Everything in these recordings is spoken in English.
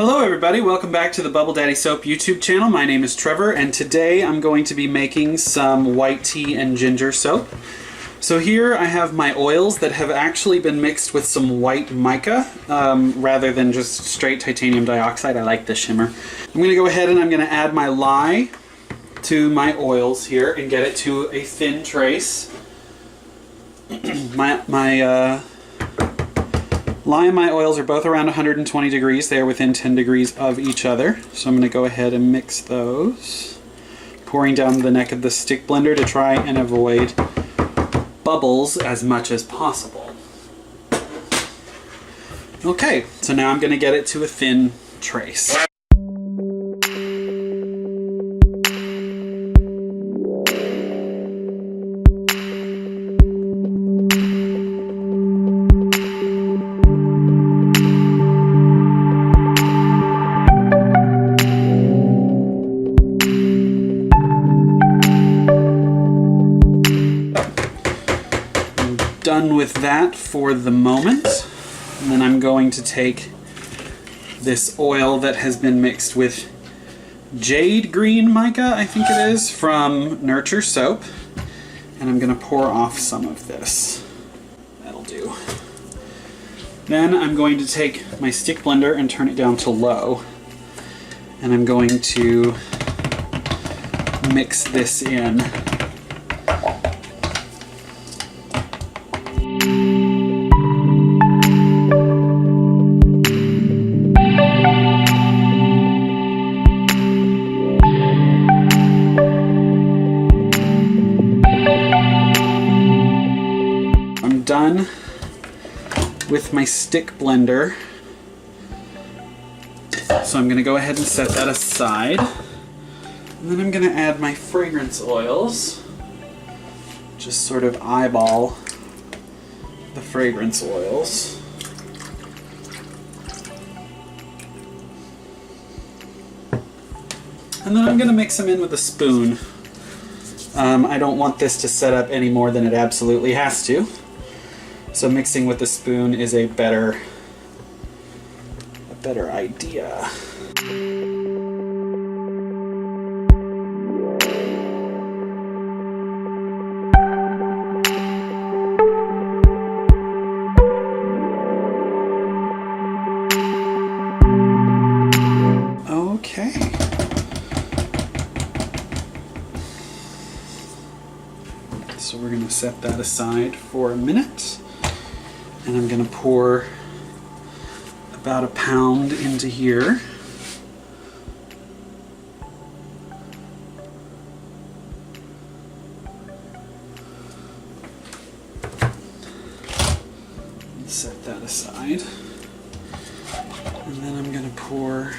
Hello everybody, welcome back to the Bubble Daddy Soap YouTube channel. My name is Trevor and today I'm going to be making some white tea and ginger soap. So here I have my oils that have actually been mixed with some white mica rather than just straight titanium dioxide. I like the shimmer. I'm going to go ahead and I'm going to add my lye to my oils here and get it to a thin trace. my lye and my oils are both around 120 degrees. They are within 10 degrees of each other. So I'm going to go ahead and mix those. Pouring down the neck of the stick blender to try and avoid bubbles as much as possible. Okay, so now I'm going to get it to a thin trace. Done with that for the moment, and then I'm going to take this oil that has been mixed with jade green mica, I think it is, from Nurture Soap, and I'm going to pour off some of this. That'll do. Then I'm going to take my stick blender and turn it down to low, and I'm going to mix this in. Done with my stick blender, so I'm going to go ahead and set that aside, and then I'm going to add my fragrance oils. Just sort of eyeball the fragrance oils. And then I'm going to mix them in with a spoon. I don't want this to set up any more than it absolutely has to. So mixing with a spoon is a better idea. Okay. So we're going to set that aside for a minute. And I'm going to pour about a pound into here. And set that aside. And then I'm going to pour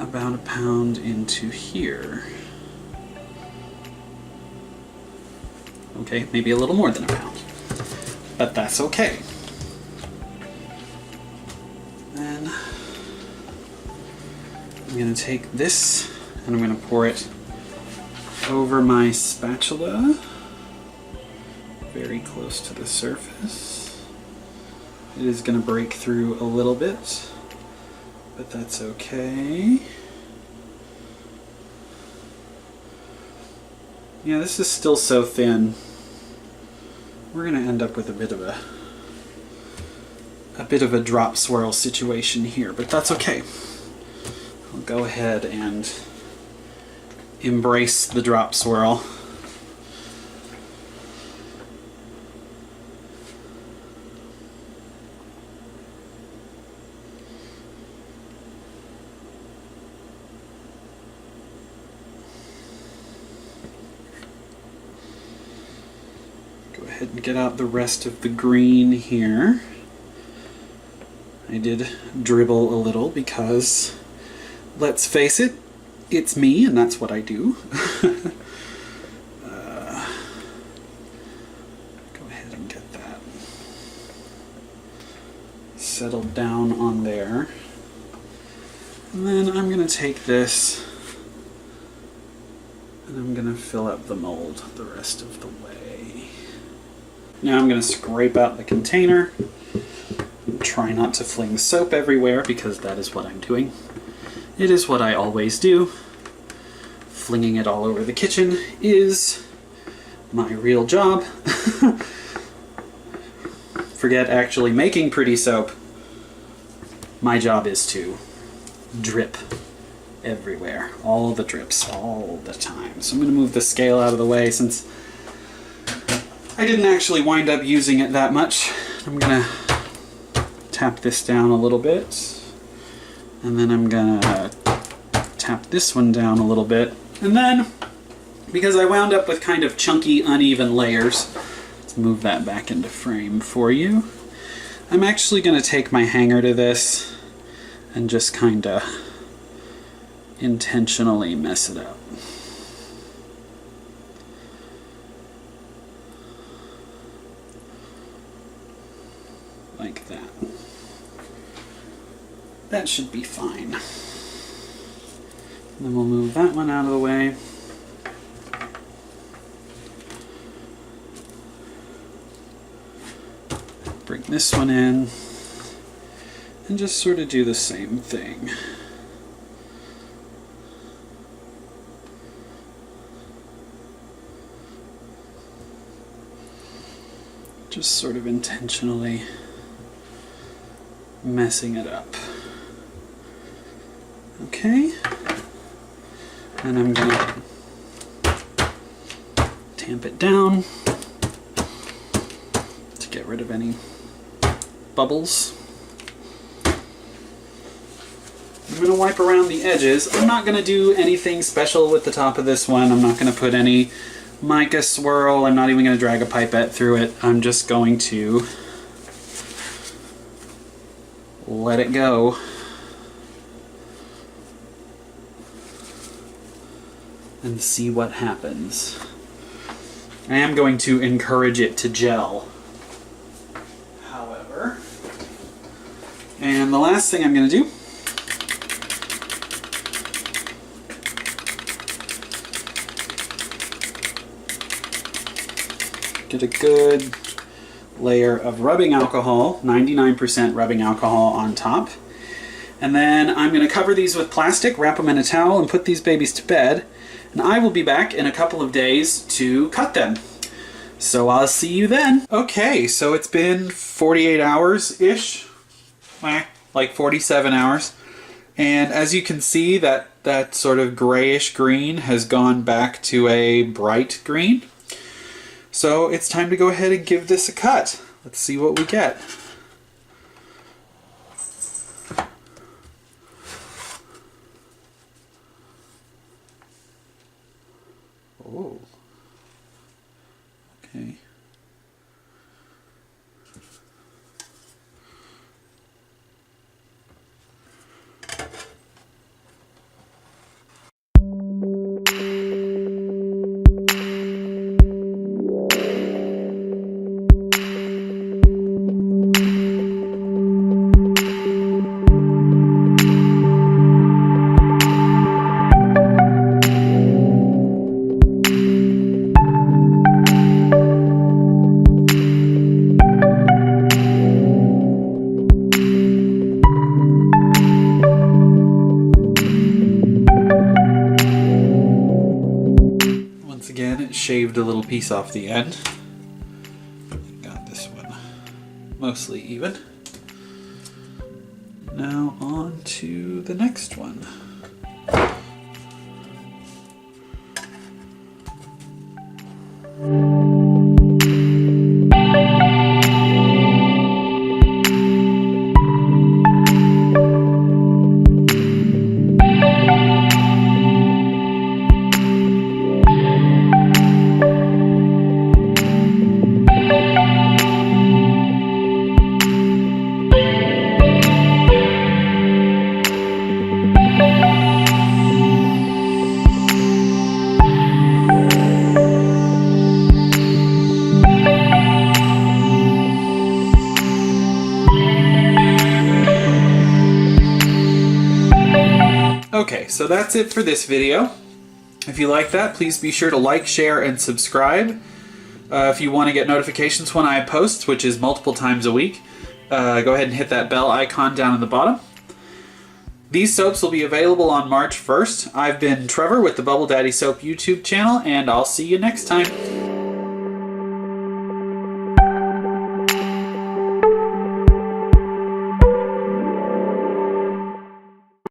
about a pound into here. Okay, maybe a little more than a pound. But that's okay. Then I'm going to take this and I'm going to pour it over my spatula, very close to the surface. It is going to break through a little bit, but that's okay. Yeah, this is still so thin. We're going to end up with a bit of a drop swirl situation here, but that's okay. I'll go ahead and embrace the drop swirl. Go ahead and get out the rest of the green here. I did dribble a little because, let's face it, it's me and that's what I do. Go ahead and get that settled down on there. And then I'm going to take this and I'm going to fill up the mold the rest of the way. Now I'm going to scrape out the container Try not to fling soap everywhere because that is what I'm doing. It is what I always do. Flinging it all over the kitchen is my real job. Forget actually making pretty soap. My job is to drip everywhere. All the drips, all the time. So I'm going to move the scale out of the way since I didn't actually wind up using it that much. I'm going to tap this down a little bit. And then I'm going to tap this one down a little bit. And then, because I wound up with kind of chunky, uneven layers, let's move that back into frame for you. I'm actually going to take my hanger to this and just kind of intentionally mess it up. Like that. That should be fine. Then we'll move that one out of the way. Bring this one in and just sort of do the same thing. Just sort of intentionally messing it up. Okay. And I'm gonna tamp it down to get rid of any bubbles. I'm gonna wipe around the edges. I'm not gonna do anything special with the top of this one. I'm not gonna put any mica swirl. I'm not even gonna drag a pipette through it. I'm just going to let it go. And see what happens. I am going to encourage it to gel, however. And the last thing I'm going to do get a good layer of rubbing alcohol, 99% rubbing alcohol on top. And then I'm going to cover these with plastic, wrap them in a towel, and put these babies to bed. And I will be back in a couple of days to cut them. So I'll see you then. Okay, so it's been 48 hours-ish, like 47 hours. And as you can see, that sort of grayish green has gone back to a bright green. So it's time to go ahead and give this a cut. Let's see what we get. Oh, okay. Shaved a little piece off the end. Got this one mostly even. Now on to the next one. Okay, so that's it for this video. If you like that, please be sure to like, share, and subscribe. If you want to get notifications when I post, which is multiple times a week, go ahead and hit that bell icon down at the bottom. These soaps will be available on March 1st. I've been Trevor with the Bubble Daddy Soap YouTube channel, and I'll see you next time.